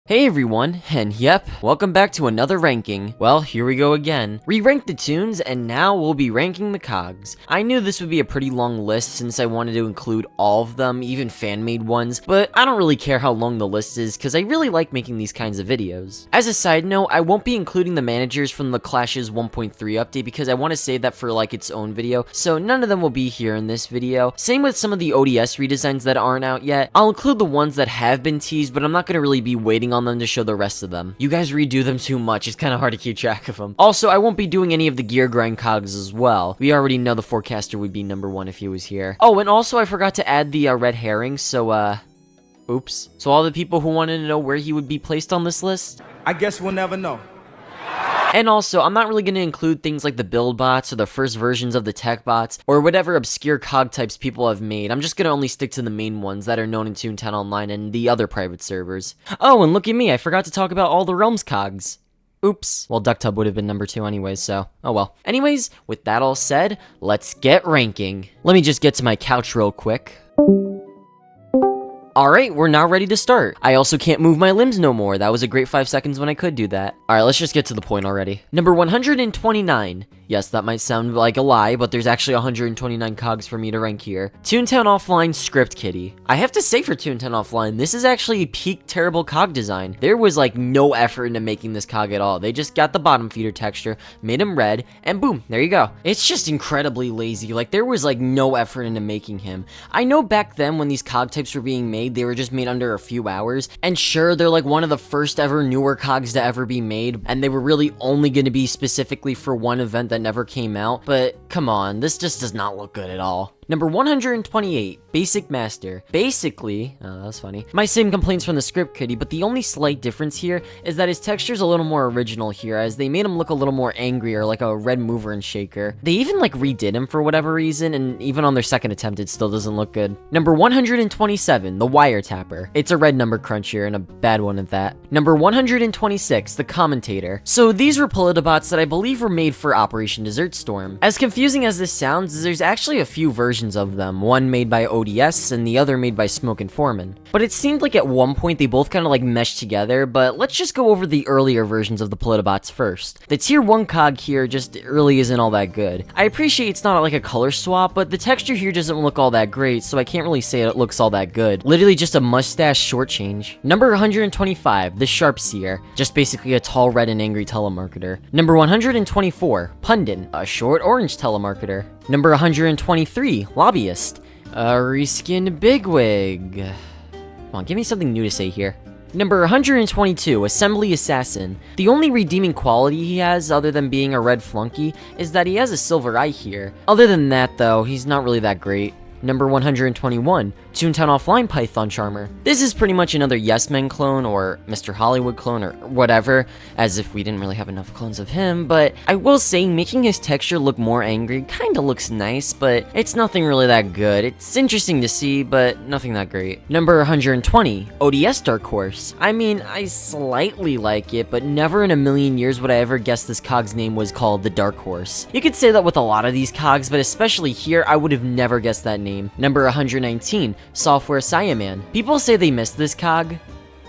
Hey everyone, and yep, welcome back to another ranking. Well, here we go again. We ranked the tunes, and now we'll be ranking the cogs. I knew this would be a pretty long list since I wanted to include all of them, even fan-made ones, but I don't really care how long the list is because I really like making these kinds of videos. As a side note, I won't be including the managers from the Clash's 1.3 update because I want to save that for like its own video, so none of them will be here in this video. Same with some of the ODS redesigns that aren't out yet. I'll include the ones that have been teased, but I'm not going to really be waiting on them to show the rest of them. You guys redo them too much, it's kind of hard to keep track of them. Also, I won't be doing any of the gear grind cogs as well. We already know the forecaster would be number 1 if he was here. Oh, and also I forgot to add the red herring, so oops. So all the people who wanted to know where he would be placed on this list, I guess we'll never know. and also, I'm not really going to include things like the build bots or the first versions of the tech bots or whatever obscure cog types people have made. I'm just going to only stick to the main ones that are known in Toontown Online and the other private servers. Oh, and look at me, I forgot to talk about all the Realms cogs. Oops. Well, DuckTub would have been number 2 anyways, so oh well. Anyways, with that all said, let's get ranking. Let me just get to my couch real quick. Alright, we're now ready to start. I also can't move my limbs no more. That was a great 5 seconds when I could do that. Alright, let's just get to the point already. Number 129. Yes, that might sound like a lie, but there's actually 129 cogs for me to rank here. Toontown Offline Script Kitty. I have to say for Toontown Offline, this is actually peak terrible cog design. There was like no effort into making this cog at all. They just got the bottom feeder texture, made him red, and boom, there you go. It's just incredibly lazy. Like there was like no effort into making him. I know back then when these cog types were being made, they were just made under a few hours, and sure, they're like one of the first ever newer cogs to ever be made, and they were really only going to be specifically for one event that never came out, but come on, this just does not look good at all. Number 128, Basic Master. Basically, oh, that's funny, my same complaints from the Script Kitty, but the only slight difference here is that his texture's a little more original here, as they made him look a little more angry or like a red mover and shaker. They even like redid him for whatever reason, and even on their second attempt, it still doesn't look good. Number 127, the Wiretapper. It's a red number cruncher and a bad one at that. Number 126, the Commentator. So these were Politibots that I believe were made for Operation Desert Storm. As confusing as this sounds, there's actually a few versions of them, one made by ODS and the other made by Smoke and Foreman. But it seemed like at one point they both kind of like meshed together, but let's just go over the earlier versions of the Politibots first. The tier 1 cog here just really isn't all that good. I appreciate it's not like a color swap, but the texture here doesn't look all that great, so I can't really say it looks all that good. Literally just a mustache short change. Number 125, the Sharpseer, just basically a tall red and angry telemarketer. Number 124, Pundit, a short orange telemarketer. Number 123, Lobbyist, a reskinned bigwig. Come on, give me something new to say here. Number 122, Assembly Assassin. The only redeeming quality he has, other than being a red flunky, is that he has a silver eye here. Other than that, though, he's not really that great. Number 121, Toontown Offline Python Charmer. This is pretty much another Yes Men clone or Mr. Hollywood clone or whatever, as if we didn't really have enough clones of him, but I will say making his texture look more angry kinda looks nice, but it's nothing really that good. It's interesting to see, but nothing that great. Number 120, ODS Dark Horse. I mean, I slightly like it, but never in a million years would I ever guess this cog's name was called the Dark Horse. You could say that with a lot of these cogs, but especially here, I would have never guessed that name. Number 119, Software Saiyaman. People say they missed this cog.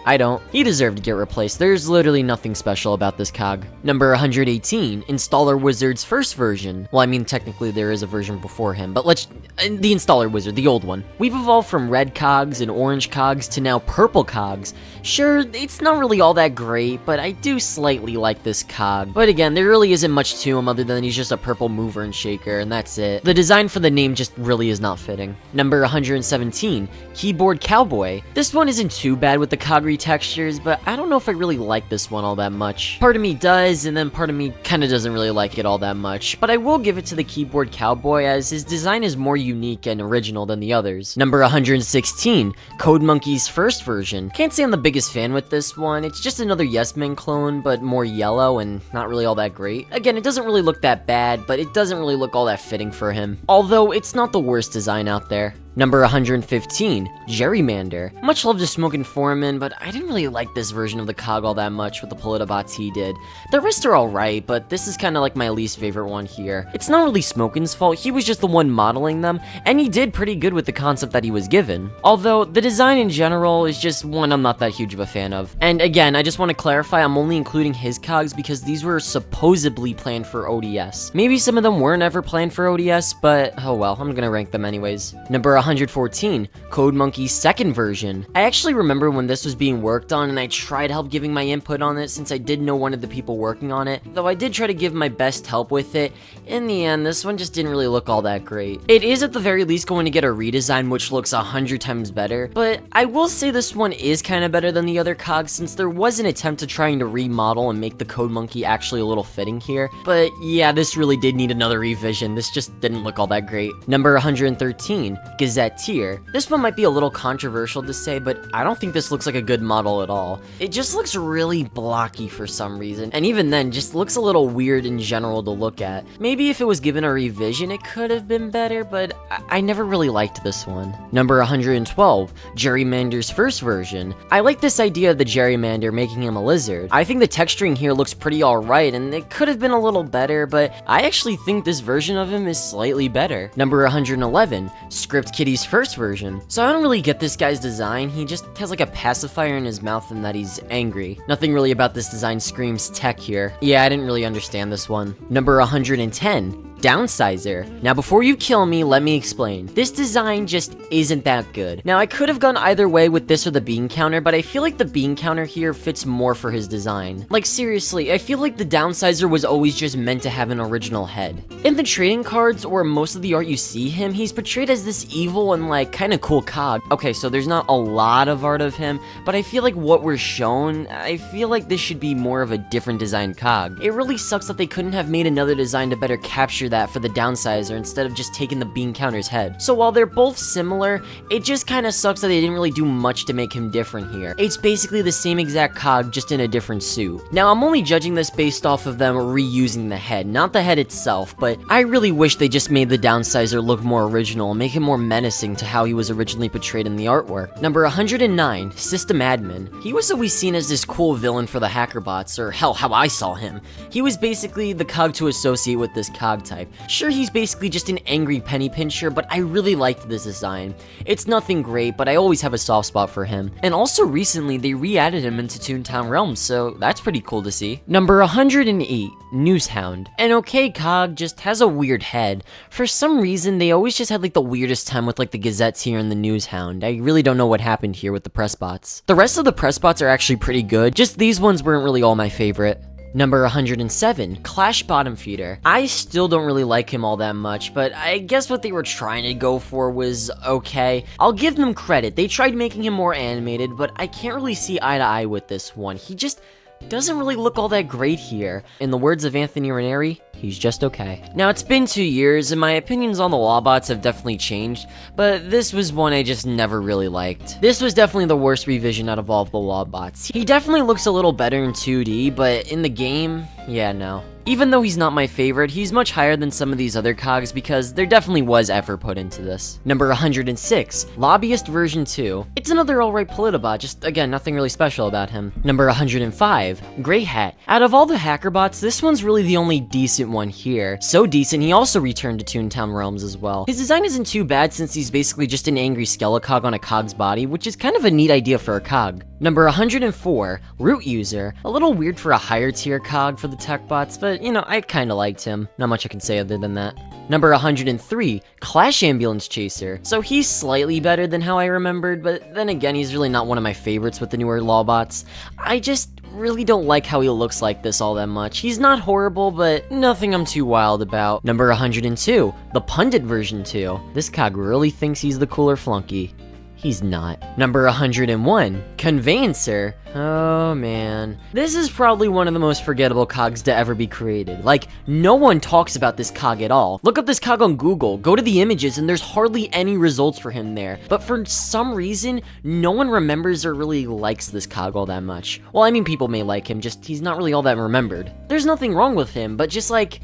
I don't. He deserved to get replaced. There's literally nothing special about this cog. Number 118, Installer Wizard's first version. Well, I mean, technically there is a version before him, but the Installer Wizard, the old one. We've evolved from red cogs and orange cogs to now purple cogs. Sure, it's not really all that great, but I do slightly like this cog. But again, there really isn't much to him other than he's just a purple mover and shaker, and that's it. The design for the name just really is not fitting. Number 117, Keyboard Cowboy. This one isn't too bad with the cog textures, but I don't know if I really like this one all that much. Part of me does, and then part of me kind of doesn't really like it all that much, but I will give it to the Keyboard Cowboy as his design is more unique and original than the others. Number 116, Code Monkey's first version. Can't say I'm the biggest fan with this one. It's just another Yes Men clone, but more yellow and not really all that great. Again, it doesn't really look that bad, but it doesn't really look all that fitting for him. Although, it's not the worst design out there. Number 115, Gerrymander. Much love to Smokin' Foreman, but I didn't really like this version of the cog all that much with the Politobots he did. The rest are alright, but this is kinda like my least favorite one here. It's not really Smokin's fault, he was just the one modeling them, and he did pretty good with the concept that he was given. Although, the design in general is just one I'm not that huge of a fan of. And again, I just want to clarify, I'm only including his cogs because these were supposedly planned for ODS. Maybe some of them weren't ever planned for ODS, but oh well, I'm gonna rank them anyways. Number 114, Code Monkey's second version. I actually remember when this was being worked on and I tried help giving my input on it since I did know one of the people working on it, though I did try to give my best help with it. In the end, this one just didn't really look all that great. It is at the very least going to get a redesign which looks 100 times better, but I will say this one is kind of better than the other cogs since there was an attempt to trying to remodel and make the Code Monkey actually a little fitting here, but yeah, this really did need another revision. This just didn't look all that great. Number 113, Gazetteer. This one might be a little controversial to say, but I don't think this looks like a good model at all. It just looks really blocky for some reason, and even then, just looks a little weird in general to look at. Maybe if it was given a revision, it could have been better, but I never really liked this one. Number 112, Gerrymander's first version. I like this idea of the Gerrymander making him a lizard. I think the texturing here looks pretty alright, and it could have been a little better, but I actually think this version of him is slightly better. Number 111, Script Kitty's first version. So I don't really get this guy's design, he just has like a pacifier in his mouth and that he's angry. Nothing really about this design screams tech here. Yeah, I didn't really understand this one. Number 110, Downsizer. Now before you kill me, let me explain. This design just isn't that good. Now I could have gone either way with this or the bean counter, but I feel like the bean counter here fits more for his design. Like seriously, I feel like the Downsizer was always just meant to have an original head. In the trading cards or most of the art you see him, he's portrayed as this evil and like kinda cool cog. Okay, so there's not a lot of art of him, but I feel like what we're shown, I feel like this should be more of a different design cog. It really sucks that they couldn't have made another design to better capture that for the Downsizer instead of just taking the bean counter's head. So while they're both similar, it just kinda sucks that they didn't really do much to make him different here. It's basically the same exact cog, just in a different suit. Now I'm only judging this based off of them reusing the head, not the head itself, but I really wish they just made the Downsizer look more original and make him more menacing to how he was originally portrayed in the artwork. Number 109, System Admin. He was always seen as this cool villain for the Hackerbots, or hell, how I saw him. He was basically the cog to associate with this cog type. Sure, he's basically just an angry penny pincher, but I really liked this design. It's nothing great, but I always have a soft spot for him. And also recently, they re-added him into Toontown Realms, so that's pretty cool to see. Number 108, Newshound. An okay cog, just has a weird head. For some reason, they always just had like the weirdest time with like the Gazettes here and the Newshound. I really don't know what happened here with the press bots. The rest of the press bots are actually pretty good, just these ones weren't really all my favorite. Number 107, Clash Bottom Feeder. I still don't really like him all that much, but I guess what they were trying to go for was okay. I'll give them credit, they tried making him more animated, but I can't really see eye to eye with this one. He just doesn't really look all that great here. In the words of Anthony Ranieri, he's just okay. Now, it's been 2 years, and my opinions on the Lawbots have definitely changed, but this was one I just never really liked. This was definitely the worst revision out of all of the Lawbots. He definitely looks a little better in 2D, but in the game, yeah, no. Even though he's not my favorite, he's much higher than some of these other cogs because there definitely was effort put into this. Number 106, Lobbyist version 2. It's another alright Politobot, just again, nothing really special about him. Number 105, Grey Hat. Out of all the Hackerbots, this one's really the only decent one here. So decent, he also returned to Toontown Realms as well. His design isn't too bad since he's basically just an angry Skelecog on a cog's body, which is kind of a neat idea for a cog. Number 104, Root User. A little weird for a higher tier cog for the tech bots, but you know, I kinda liked him. Not much I can say other than that. Number 103, Clash Ambulance Chaser. So he's slightly better than how I remembered, but then again, he's really not one of my favorites with the newer Lawbots. I just really don't like how he looks like this all that much. He's not horrible, but nothing I'm too wild about. Number 102, the Pundit version 2. This cog really thinks he's the cooler flunky. He's not. Number 101, Conveyancer. Oh man. This is probably one of the most forgettable cogs to ever be created. Like, no one talks about this cog at all. Look up this cog on Google, go to the images, and there's hardly any results for him there. But for some reason, no one remembers or really likes this cog all that much. Well, I mean, people may like him, just he's not really all that remembered. There's nothing wrong with him, but just like,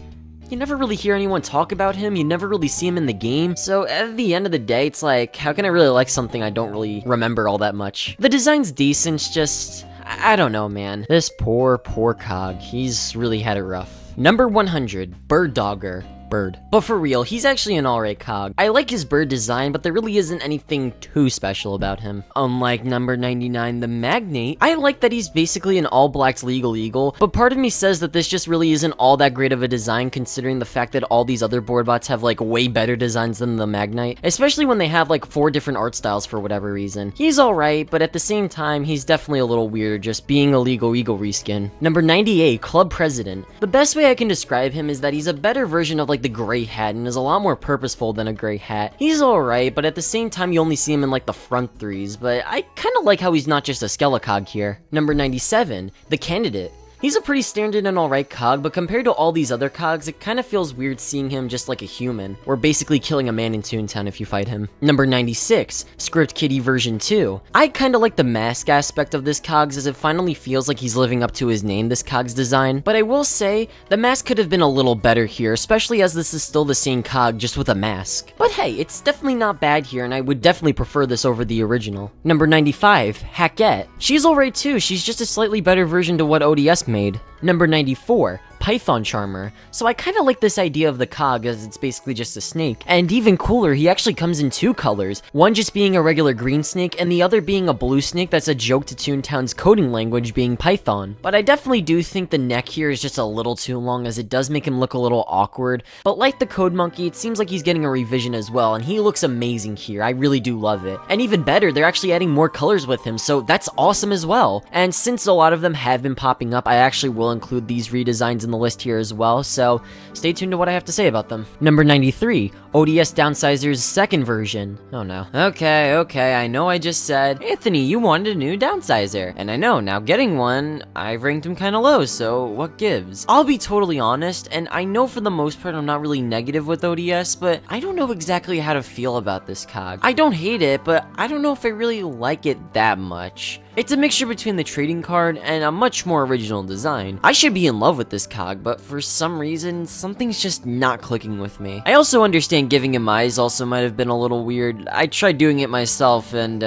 you never really hear anyone talk about him, you never really see him in the game, so at the end of the day, it's like, how can I really like something I don't really remember all that much? The design's decent, it's just, I don't know, man. This poor Cog, he's really had it rough. Number 100, Bird Dogger. Bird. But for real, he's actually an alright cog. I like his bird design, but there really isn't anything too special about him. Unlike number 99, the Magnate, I like that he's basically an all-black legal eagle, but part of me says that this just really isn't all that great of a design considering the fact that all these other board bots have like way better designs than the Magnate, especially when they have like 4 different art styles for whatever reason. He's alright, but at the same time, he's definitely a little weird just being a legal eagle reskin. Number 98, Club President. The best way I can describe him is that he's a better version of like the gray hat and is a lot more purposeful than a gray hat. He's alright, but at the same time you only see him in like the front 3s, but I kinda like how he's not just a skelecog here. Number 97, the Candidate. He's a pretty standard and alright cog, but compared to all these other cogs, it kinda feels weird seeing him just like a human, or basically killing a man in Toontown if you fight him. Number 96, Script Kitty version 2. I kinda like the mask aspect of this cogs as it finally feels like he's living up to his name, this cog's design, but I will say, the mask could have been a little better here, especially as this is still the same cog, just with a mask. But hey, it's definitely not bad here, and I would definitely prefer this over the original. Number 95, Hackette. She's alright too, she's just a slightly better version to what ODS made. Number 94, Python Charmer. So I kinda like this idea of the cog as it's basically just a snake. And even cooler, he actually comes in 2 colors. One just being a regular green snake, and the other being a blue snake that's a joke to Toontown's coding language being Python. But I definitely do think the neck here is just a little too long as it does make him look a little awkward. But like the Code Monkey, it seems like he's getting a revision as well, and he looks amazing here. I really do love it. And even better, they're actually adding more colors with him, so that's awesome as well. And since a lot of them have been popping up, I actually will include these redesigns in the list here as well, so stay tuned to what I have to say about them. Number 93, ODS Downsizer's second version. Oh no. Okay, I know I just said, Anthony, you wanted a new Downsizer, and I know, now getting one, I've ranked him kinda low, so what gives? I'll be totally honest, and I know for the most part I'm not really negative with ODS, but I don't know exactly how to feel about this cog. I don't hate it, but I don't know if I really like it that much. It's a mixture between the trading card and a much more original design. I should be in love with this cog, but for some reason, something's just not clicking with me. I also understand giving him eyes also might have been a little weird. I tried doing it myself and,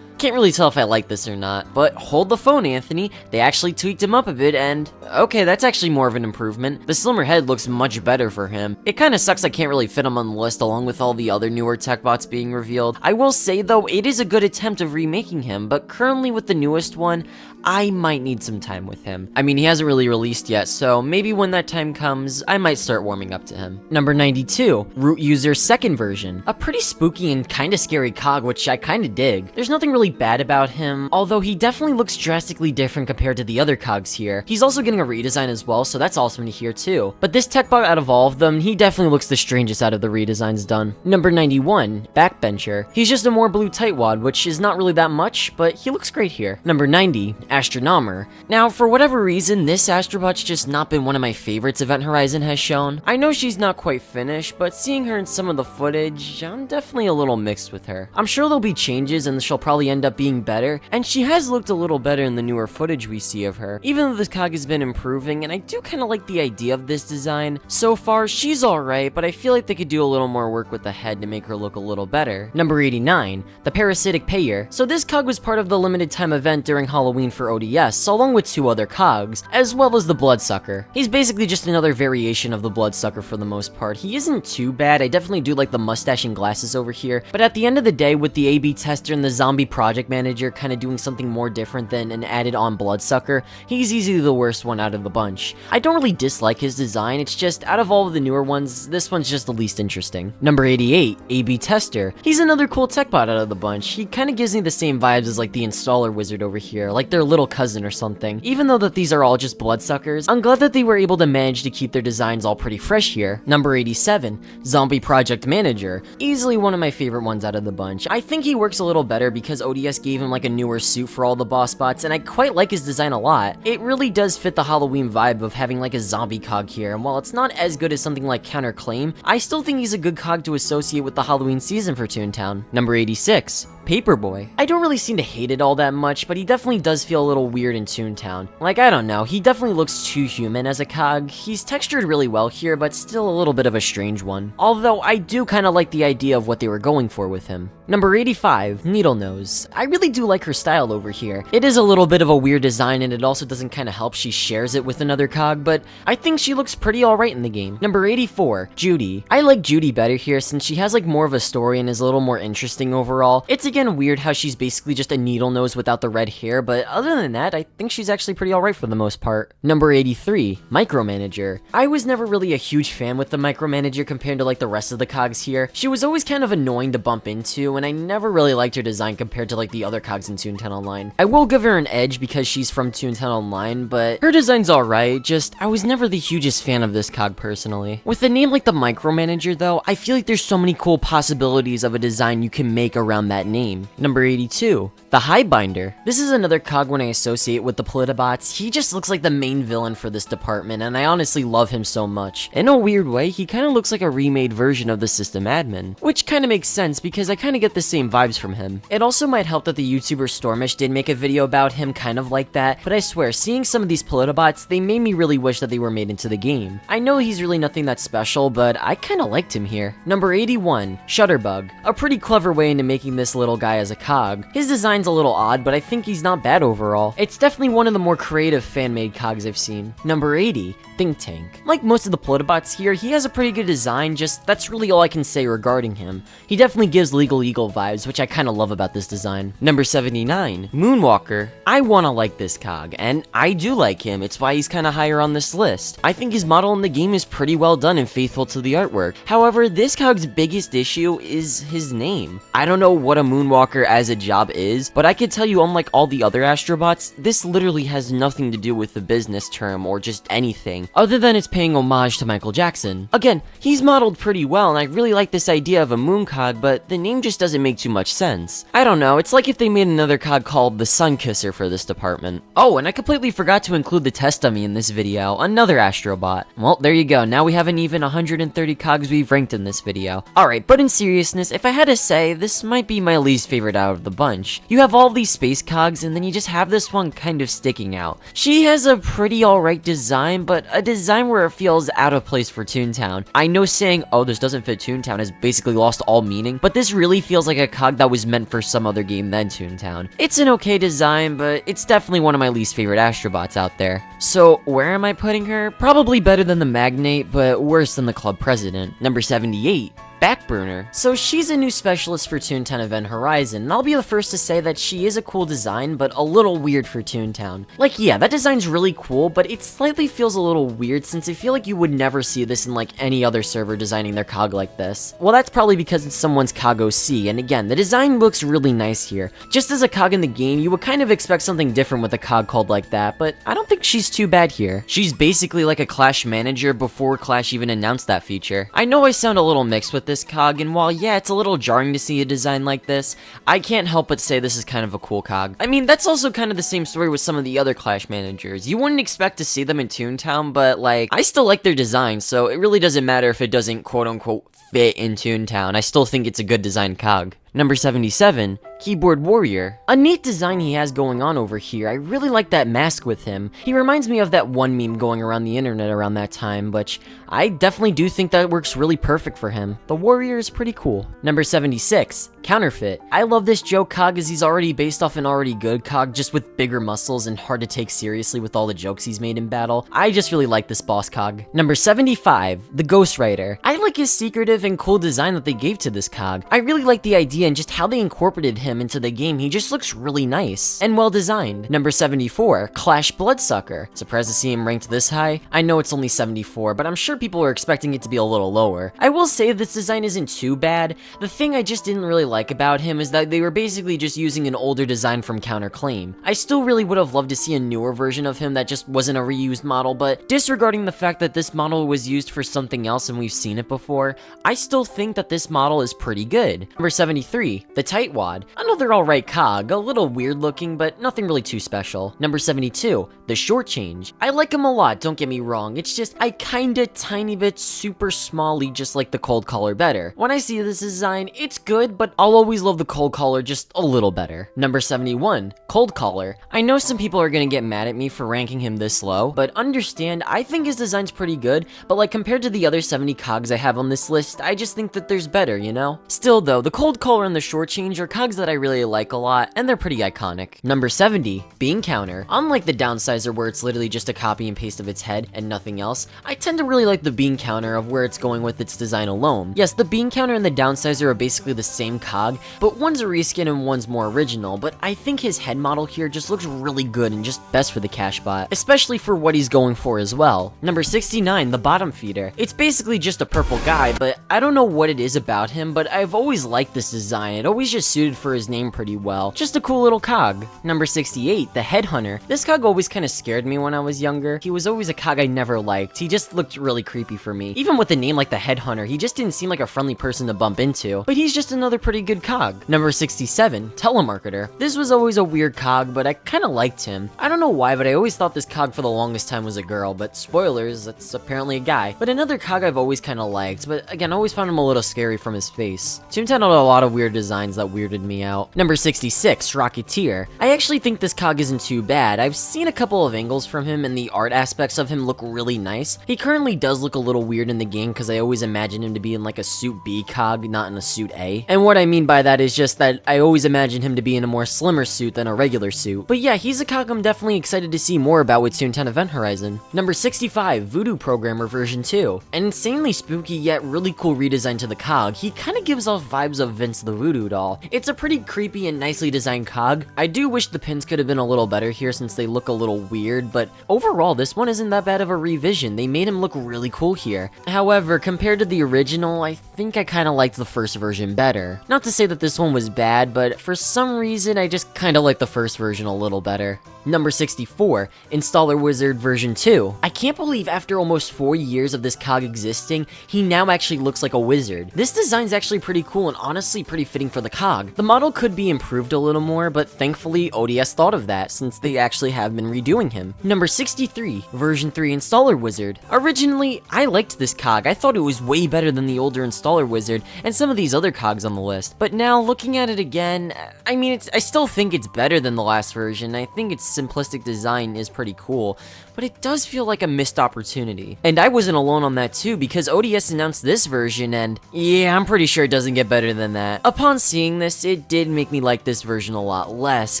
can't really tell if I like this or not, but hold the phone, Anthony. They actually tweaked him up a bit and, okay, that's actually more of an improvement. The slimmer head looks much better for him. It kinda sucks I can't really fit him on the list along with all the other newer tech bots being revealed. I will say though, it is a good attempt of remaking him, but currently with the newest one, I might need some time with him. I mean, he hasn't really released yet, so maybe when that time comes, I might start warming up to him. Number 92, Root User's second version. A pretty spooky and kinda scary cog, which I kinda dig. There's nothing really bad about him, although he definitely looks drastically different compared to the other cogs here. He's also getting a redesign as well, so that's awesome to hear too. But this tech bot out of all of them, he definitely looks the strangest out of the redesigns done. Number 91, Backbencher. He's just a more blue tightwad, which is not really that much, but he looks great here. Number 90, Astronomer. Now, for whatever reason, this Astrobot's just not been one of my favorites Event Horizon has shown. I know she's not quite finished, but seeing her in some of the footage, I'm definitely a little mixed with her. I'm sure there'll be changes and she'll probably end up being better, and she has looked a little better in the newer footage we see of her. Even though this cog has been improving, and I do kind of like the idea of this design, so far she's alright, but I feel like they could do a little more work with the head to make her look a little better. Number 89, the Parasitic Payer. So this cog was part of the limited time event during Halloween for ODS, along with 2 other cogs, as well as the Bloodsucker. He's basically just another variation of the Bloodsucker for the most part. He isn't too bad, I definitely do like the mustache and glasses over here, but at the end of the day, with the A/B tester and the zombie project manager kind of doing something more different than an added on Bloodsucker, he's easily the worst one out of the bunch. I don't really dislike his design, it's just, out of all of the newer ones, this one's just the least interesting. Number 88, A/B Tester. He's another cool tech bot out of the bunch. He kind of gives me the same vibes as like the installer wizard over here, like their little cousin or something. Even though that these are all just Bloodsuckers, I'm glad that they were able to manage to keep their designs all pretty fresh here. Number 87, Zombie Project Manager. Easily one of my favorite ones out of the bunch. I think he works a little better because ODS gave him like a newer suit for all the boss bots, and I quite like his design a lot. It really does fit the Halloween vibe of having like a zombie cog here, and while it's not as good as something like Counterclaim, I still think he's a good cog to associate with the Halloween season for Toontown. Number 86, Paperboy. I don't really seem to hate it all that much, but he definitely does feel a little weird in Toontown. Like, I don't know, he definitely looks too human as a cog. He's textured really well here, but still a little bit of a strange one. Although, I do kind of like the idea of what they were going for with him. Number 85, Needlenose. I really do like her style over here. It is a little bit of a weird design, and it also doesn't kind of help she shares it with another cog, but I think she looks pretty alright in the game. Number 84, Judy. I like Judy better here since she has like more of a story and is a little more interesting overall. It's again weird how she's basically just a Needlenose without the red hair, but other than that, I think she's actually pretty alright for the most part. Number 83, Micromanager. I was never really a huge fan with the Micromanager compared to like the rest of the cogs here. She was always kind of annoying to bump into, and I never really liked her design compared to like the other cogs in Toontown Online. I will give her an edge because she's from Toontown Online, but her design's alright, just I was never the hugest fan of this cog personally. With a name like the Micromanager though, I feel like there's so many cool possibilities of a design you can make around that name. Number 82, the Highbinder. This is another cog when I associate with the Politibots. He just looks like the main villain for this department, and I honestly love him so much. In a weird way, he kind of looks like a remade version of the system admin, which kind of makes sense because I kind of get the same vibes from him. It also might help that the YouTuber Stormish did make a video about him kind of like that, but I swear, seeing some of these Politibots, they made me really wish that they were made into the game. I know he's really nothing that special, but I kind of liked him here. Number 81, Shutterbug. A pretty clever way into making this little guy as a cog. His design's a little odd, but I think he's not bad overall. It's definitely one of the more creative fan-made cogs I've seen. Number 80, Think Tank. Like most of the Politibots here, he has a pretty good design, just that's really all I can say regarding him. He definitely gives Legal Eagle vibes, which I kind of love about this design. Number 79, Moonwalker. I wanna like this cog, and I do like him. It's why he's kind of higher on this list. I think his model in the game is pretty well done and faithful to the artwork. However, this cog's biggest issue is his name. I don't know what a Moonwalker as a job is, but I can tell you, unlike all the other Astrobots, this literally has nothing to do with the business term or just anything, other than it's paying homage to Michael Jackson. Again, he's modeled pretty well, and I really like this idea of a moon cog, but the name just doesn't make too much sense. I don't know, it's like if they made another cog called the Sun Kisser for this department. Oh, and I completely forgot to include the test dummy in this video, another Astrobot. Well, there you go, now we have an even 130 cogs we've ranked in this video. Alright, but in seriousness, if I had to say, this might be my least favorite out of the bunch. You have all these space cogs, and then you just have this one kind of sticking out. She has a pretty alright design, but a design where it feels out of place for Toontown. I know saying, oh, this doesn't fit Toontown has basically lost all meaning, but this really feels like a cog that was meant for some other game than Toontown. It's an okay design, but it's definitely one of my least favorite Astrobots out there. So, where am I putting her? Probably better than the Magnate, but worse than the Club President. Number 78. Backburner. So she's a new specialist for Toontown Event Horizon, and I'll be the first to say that she is a cool design, but a little weird for Toontown. Like, yeah, that design's really cool, but it slightly feels a little weird since I feel like you would never see this in like any other server designing their cog like this. Well, that's probably because it's someone's cog OC, and again, the design looks really nice here. Just as a cog in the game, you would kind of expect something different with a cog called like that, but I don't think she's too bad here. She's basically like a Clash manager before Clash even announced that feature. I know I sound a little mixed with this cog, and while yeah, it's a little jarring to see a design like this, I can't help but say this is kind of a cool cog. I mean, that's also kind of the same story with some of the other Clash managers. You wouldn't expect to see them in Toontown, but like, I still like their design, so it really doesn't matter if it doesn't quote-unquote fit in Toontown. I still think it's a good design cog. Number 77, Keyboard Warrior. A neat design he has going on over here. I really like that mask with him. He reminds me of that one meme going around the internet around that time, which I definitely do think that works really perfect for him. The Warrior is pretty cool. Number 76, Counterfeit. I love this joke cog as he's already based off an already good cog, just with bigger muscles and hard to take seriously with all the jokes he's made in battle. I just really like this boss cog. Number 75, the Ghost Rider. I like his secretive and cool design that they gave to this cog. I really like the idea and just how they incorporated him into the game. He just looks really nice and well designed. Number 74, Clash Bloodsucker. Surprised to see him ranked this high? I know it's only 74, but I'm sure people were expecting it to be a little lower. I will say this design isn't too bad. The thing I just didn't really like about him is that they were basically just using an older design from Counterclaim. I still really would have loved to see a newer version of him that just wasn't a reused model, but disregarding the fact that this model was used for something else and we've seen it before, I still think that this model is pretty good. Number 73, 73, the Tightwad. Another alright cog, a little weird looking, but nothing really too special. Number 72, the Shortchange. I like him a lot, don't get me wrong, it's just I kinda tiny bit super smally just like the Cold Collar better. When I see this design, it's good, but I'll always love the Cold Collar just a little better. Number 71, Cold Collar. I know some people are gonna get mad at me for ranking him this low, but understand, I think his design's pretty good, but like compared to the other 70 cogs I have on this list, I just think that there's better, you know? Still though, the Cold Collar and the Shortchange are cogs that I really like a lot, and they're pretty iconic. Number 70, Bean Counter. Unlike the Downsizer where it's literally just a copy and paste of its head and nothing else, I tend to really like the Bean Counter of where it's going with its design alone. Yes, the Bean Counter and the Downsizer are basically the same cog, but one's a reskin and one's more original, but I think his head model here just looks really good and just best for the cash bot, especially for what he's going for as well. Number 69, the Bottom Feeder. It's basically just a purple guy, but I don't know what it is about him, but I've always liked this design. It always just suited for his name pretty well. Just a cool little cog. Number 68, the Headhunter. This cog always kind of scared me when I was younger. He was always a cog I never liked. He just looked really creepy for me. Even with a name like the Headhunter, he just didn't seem like a friendly person to bump into, but he's just another pretty good cog. Number 67, Telemarketer. This was always a weird cog, but I kind of liked him. I don't know why, but I always thought this cog for the longest time was a girl, but spoilers, that's apparently a guy. But another cog I've always kind of liked, but again, I always found him a little scary from his face. Toontown had a lot of weird designs that weirded me out. Number 66, Rocketeer. I actually think this cog isn't too bad. I've seen a couple of angles from him and the art aspects of him look really nice. He currently does look a little weird in the game because I always imagine him to be in like a suit B cog, not in a suit A. And what I mean by that is just that I always imagine him to be in a more slimmer suit than a regular suit. But yeah, he's a cog I'm definitely excited to see more about with Toontown Event Horizon. Number 65, Voodoo Programmer version 2. An insanely spooky yet really cool redesign to the cog. He kind of gives off vibes of Vince the Voodoo Doll. It's a pretty creepy and nicely designed cog. I do wish the pins could have been a little better here since they look a little weird, but overall this one isn't that bad of a revision. They made him look really cool here. However, compared to the original, I think I kind of liked the first version better. Not to say that this one was bad, but for some reason I just kind of like the first version a little better. Number 64, Installer Wizard version 2. I can't believe after almost 4 years of this cog existing, he now actually looks like a wizard. This design's actually pretty cool and honestly pretty fitting for the cog. The model could be improved a little more, but thankfully ODS thought of that since they actually have been redoing him. Number 63, version 3 Installer Wizard. Originally, I liked this cog. I thought it was way better than the older Installer Wizard and some of these other cogs on the list. But now looking at it again, I mean, I still think it's better than the last version. I think its simplistic design is pretty cool, but it does feel like a missed opportunity. And I wasn't alone on that too, because ODS announced this version and yeah, I'm pretty sure it doesn't get better than that. Upon seeing this, it did make me like this version a lot less,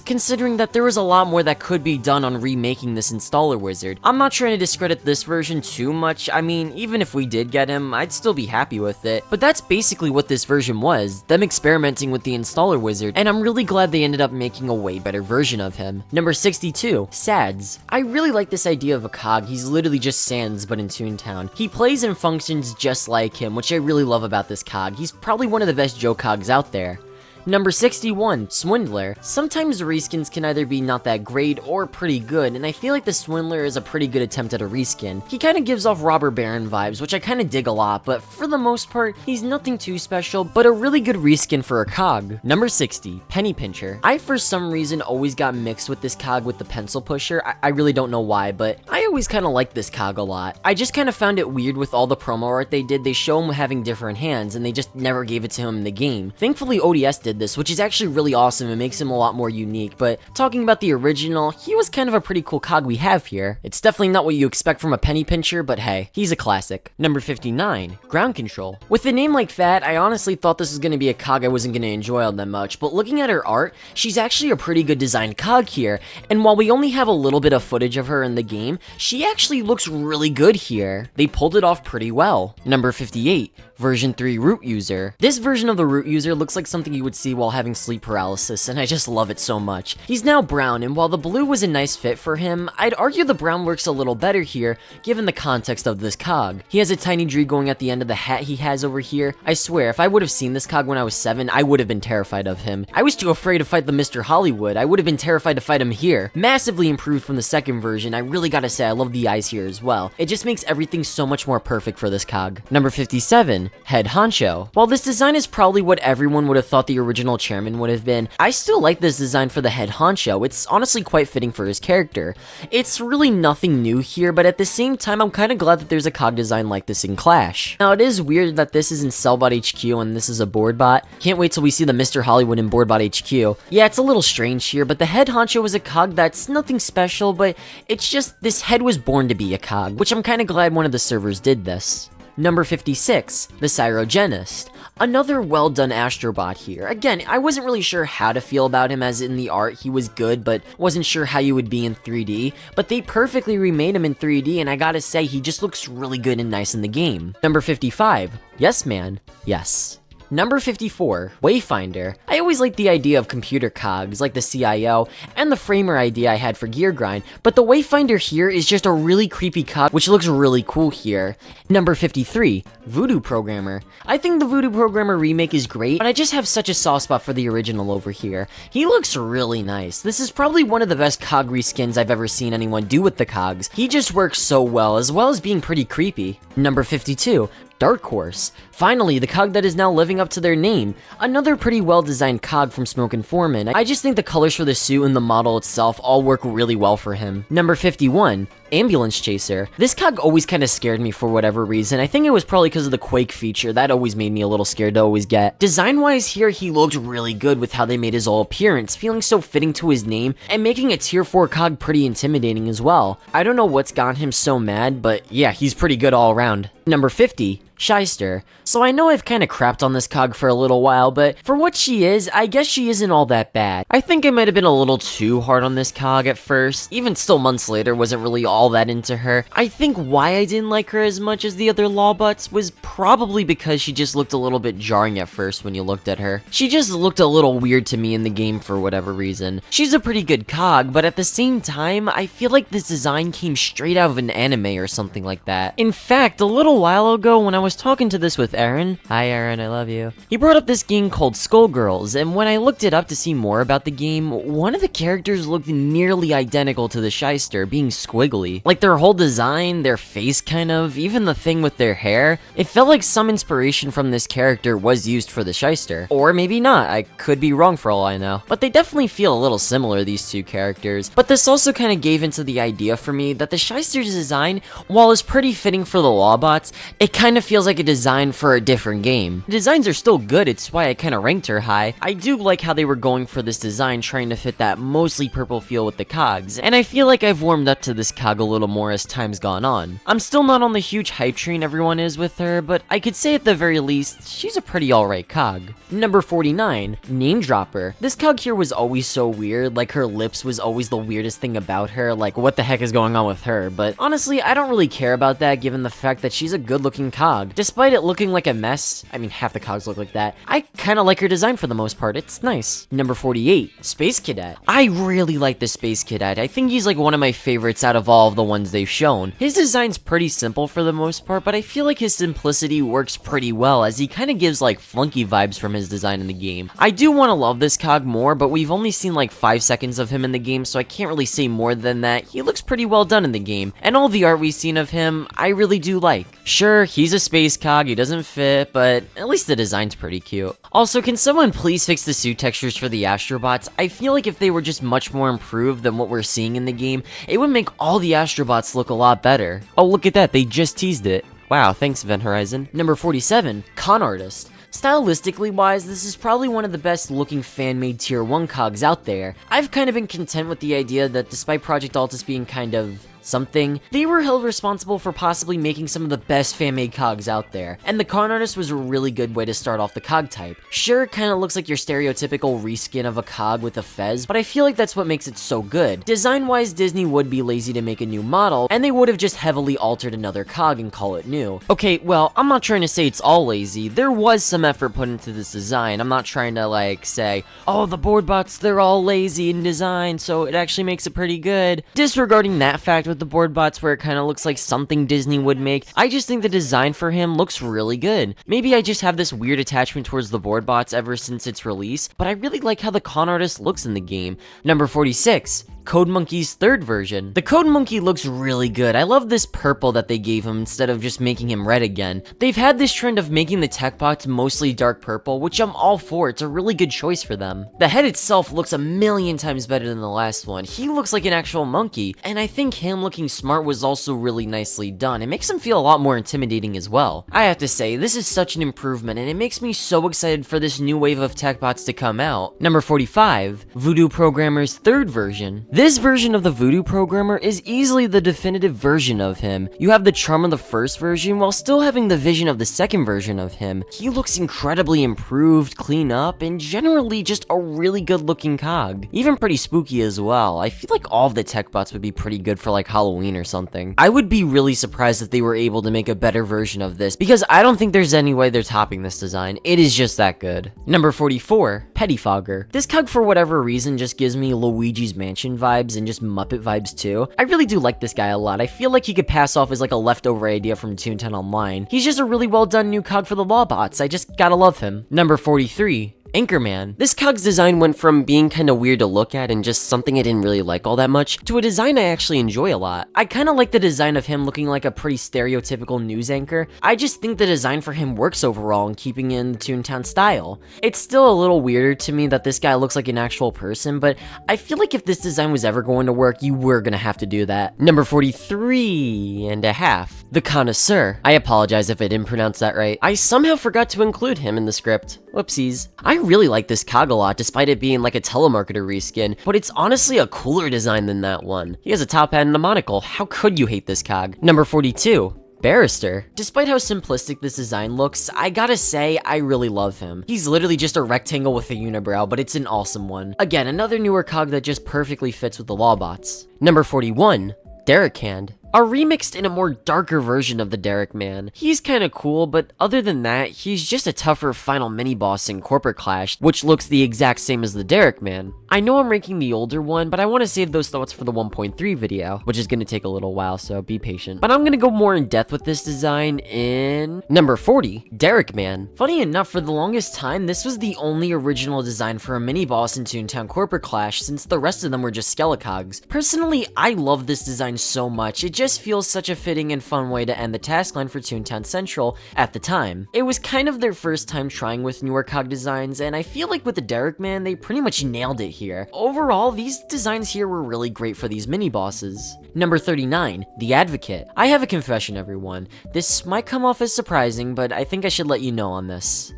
considering that there was a lot more that could be done on remaking this Installer Wizard. I'm not trying to discredit this version too much. I mean, even if we did get him, I'd still be happy with it. But that's basically what this version was, them experimenting with the Installer Wizard, and I'm really glad they ended up making a way better version of him. Number 62, Sads. I really like this idea of a cog. He's literally just Sans, but in Toontown. He plays and functions just like him, which I really love about this cog. He's probably one of the best Joe cogs out there. Number 61, Swindler. Sometimes reskins can either be not that great or pretty good, and I feel like the Swindler is a pretty good attempt at a reskin. He kind of gives off Robber Baron vibes, which I kind of dig a lot, but for the most part, he's nothing too special, but a really good reskin for a cog. Number 60, Penny Pincher. I for some reason always got mixed with this cog with the Pencil Pusher. I really don't know why, but I always kind of liked this cog a lot. I just kind of found it weird with all the promo art they did. They show him having different hands, and they just never gave it to him in the game. Thankfully, ODS did this, which is actually really awesome and makes him a lot more unique, but talking about the original, he was kind of a pretty cool cog we have here. It's definitely not what you expect from a penny pincher, but hey, he's a classic. Number 59, Ground Control. With a name like that, I honestly thought this was going to be a cog I wasn't going to enjoy all that much, but looking at her art, she's actually a pretty good designed cog here, and while we only have a little bit of footage of her in the game, she actually looks really good here. They pulled it off pretty well. Number 58, version 3 Root User. This version of the Root User looks like something you would see while having sleep paralysis, and I just love it so much. He's now brown, and while the blue was a nice fit for him, I'd argue the brown works a little better here, given the context of this cog. He has a tiny tree going at the end of the hat he has over here. I swear, if I would have seen this cog when I was 7, I would have been terrified of him. I was too afraid to fight the Mr. Hollywood. I would have been terrified to fight him here. Massively improved from the second version. I really gotta say, I love the eyes here as well. It just makes everything so much more perfect for this cog. Number 57, 41, Head Honcho. While this design is probably what everyone would have thought the original chairman would have been, I still like this design for the Head Honcho. It's honestly quite fitting for his character. It's really nothing new here, but at the same time, I'm kind of glad that there's a cog design like this in Clash. Now, it is weird that this is in Cellbot HQ and this is a board bot. Can't wait till we see the Mr. Hollywood in Boardbot HQ. Yeah, it's a little strange here, but the Head Honcho is a cog that's nothing special, but it's just this head was born to be a cog, which I'm kind of glad one of the servers did this. Number 56, the Cyrogenist. Another well done Astrobot here. Again, I wasn't really sure how to feel about him, as in the art he was good, but wasn't sure how you would be in 3D. But they perfectly remade him in 3D, and I gotta say, he just looks really good and nice in the game. Number 55, Yes Man, Yes. Number 54, Wayfinder. I always liked the idea of computer cogs, like the CIO, and the framer idea I had for Gear Grind, but the Wayfinder here is just a really creepy cog, which looks really cool here. Number 53, Voodoo Programmer. I think the Voodoo Programmer remake is great, but I just have such a soft spot for the original over here. He looks really nice. This is probably one of the best cog reskins I've ever seen anyone do with the cogs. He just works so well as being pretty creepy. Number 52, Dark Horse. Finally, the cog that is now living up to their name. Another pretty well-designed cog from Smoke and Foreman. I just think the colors for the suit and the model itself all work really well for him. Number 51, Ambulance Chaser. This cog always kind of scared me for whatever reason. I think it was probably because of the Quake feature. That always made me a little scared to always get. Design-wise here, he looked really good with how they made his whole appearance, feeling so fitting to his name, and making a tier 4 cog pretty intimidating as well. I don't know what's gotten him so mad, but yeah, he's pretty good all around. Number 50, Shyster. So I know I've kind of crapped on this cog for a little while, but for what she is, I guess she isn't all that bad. I think I might have been a little too hard on this cog at first. Even still months later, wasn't really all that into her. I think why I didn't like her as much as the other Lawbots was probably because she just looked a little bit jarring at first when you looked at her. She just looked a little weird to me in the game for whatever reason. She's a pretty good cog, but at the same time, I feel like this design came straight out of an anime or something like that. In fact, a little while ago when I was talking to this with Aaron, hi Aaron, I love you, he brought up this game called Skullgirls, and when I looked it up to see more about the game, one of the characters looked nearly identical to the Shyster, being squiggly. Like their whole design, their face kind of, even the thing with their hair, it felt like some inspiration from this character was used for the Shyster. Or maybe not, I could be wrong for all I know. But they definitely feel a little similar, these two characters. But this also kind of gave into the idea for me that the Shyster's design, while it's pretty fitting for the Lawbots, it kind of feels like a design for a different game. The designs are still good, it's why I kind of ranked her high. I do like how they were going for this design, trying to fit that mostly purple feel with the cogs, and I feel like I've warmed up to this cog a little more as time's gone on. I'm still not on the huge hype train everyone is with her, but I could say at the very least, she's a pretty alright cog. Number 49, Name Dropper. This cog here was always so weird, like her lips was always the weirdest thing about her, like what the heck is going on with her, but honestly, I don't really care about that given the fact that she's a good looking cog. Despite it looking like a mess, I mean half the cogs look like that, I kinda like her design for the most part, it's nice. Number 48, Space Cadet. I really like the Space Cadet. I think he's like one of my favorites out of all of the ones they've shown. His design's pretty simple for the most part, but I feel like his simplicity works pretty well as he kinda gives like flunky vibes from his design in the game. I do wanna love this cog more, but we've only seen like 5 seconds of him in the game, so I can't really say more than that. He looks pretty well done in the game, and all the art we've seen of him, I really do like. Sure, he's a space cog, he doesn't fit, but at least the design's pretty cute. Also, can someone please fix the suit textures for the Astrobots? I feel like if they were just much more improved than what we're seeing in the game, it would make all the Astrobots look a lot better. Oh, look at that, they just teased it. Wow, thanks Event Horizon. Number 47, Con Artist. Stylistically wise, this is probably one of the best looking fan-made tier 1 cogs out there. I've kind of been content with the idea that despite Project Altus being kind of something, they were held responsible for possibly making some of the best fan-made cogs out there, and the Con Artist was a really good way to start off the cog type. Sure, it kinda looks like your stereotypical reskin of a cog with a fez, but I feel like that's what makes it so good. Design-wise, Disney would be lazy to make a new model, and they would have just heavily altered another cog and call it new. Okay, well, I'm not trying to say it's all lazy. There was some effort put into this design. I'm not trying to, like, say, oh, the board bots, they're all lazy in design, so it actually makes it pretty good. Disregarding that fact with the board bots where it kind of looks like something Disney would make, I just think the design for him looks really good. Maybe I just have this weird attachment towards the board bots ever since its release, but I really like how the Con Artist looks in the game. Number 46, Code Monkey's third version. The Code Monkey looks really good. I love this purple that they gave him instead of just making him red again. They've had this trend of making the tech bots mostly dark purple, which I'm all for. It's a really good choice for them. The head itself looks a million times better than the last one. He looks like an actual monkey, and I think him looking smart was also really nicely done. It makes him feel a lot more intimidating as well. I have to say, this is such an improvement, and it makes me so excited for this new wave of tech bots to come out. Number 45, Voodoo Programmer's third version. This version of the Voodoo Programmer is easily the definitive version of him. You have the charm of the first version while still having the vision of the second version of him. He looks incredibly improved, clean up, and generally just a really good looking cog. Even pretty spooky as well. I feel like all of the tech bots would be pretty good for like Halloween or something. I would be really surprised if they were able to make a better version of this, because I don't think there's any way they're topping this design. It is just that good. Number 44, Pettifogger. This cog for whatever reason just gives me Luigi's Mansion vibes and just Muppet vibes too. I really do like this guy a lot. I feel like he could pass off as like a leftover idea from Toontown Online. He's just a really well done new cog for the Lawbots. I just gotta love him. Number 43, Anchorman. This cog's design went from being kinda weird to look at and just something I didn't really like all that much, to a design I actually enjoy a lot. I kinda like the design of him looking like a pretty stereotypical news anchor. I just think the design for him works overall in keeping in the Toontown style. It's still a little weirder to me that this guy looks like an actual person, but I feel like if this design was ever going to work, you were gonna have to do that. Number 43 and a half, the Connoisseur. I apologize if I didn't pronounce that right. I somehow forgot to include him in the script. Whoopsies. I really like this cog a lot, despite it being like a telemarketer reskin, but it's honestly a cooler design than that one. He has a top hat and a monocle. How could you hate this cog? Number 42. Barrister. Despite how simplistic this design looks, I gotta say, I really love him. He's literally just a rectangle with a unibrow, but it's an awesome one. Again, another newer cog that just perfectly fits with the Lawbots. Number 41. Derek Hand. A remixed and a more darker version of the Derek Man. He's kinda cool, but other than that, he's just a tougher final mini-boss in Corporate Clash, which looks the exact same as the Derek Man. I know I'm ranking the older one, but I want to save those thoughts for the 1.3 video, which is gonna take a little while, so be patient. But I'm gonna go more in depth with this design in... Number 40, Derek Man. Funny enough, for the longest time, this was the only original design for a mini-boss in Toontown Corporate Clash, since the rest of them were just Skelecogs. Personally, I love this design so much. It just feels such a fitting and fun way to end the task line for Toontown Central at the time. It was kind of their first time trying with newer cog designs, and I feel like with the Derek Man, they pretty much nailed it here. Overall, these designs here were really great for these mini-bosses. Number 39, The Advocate. I have a confession, everyone. This might come off as surprising, but I think I should let you know on this.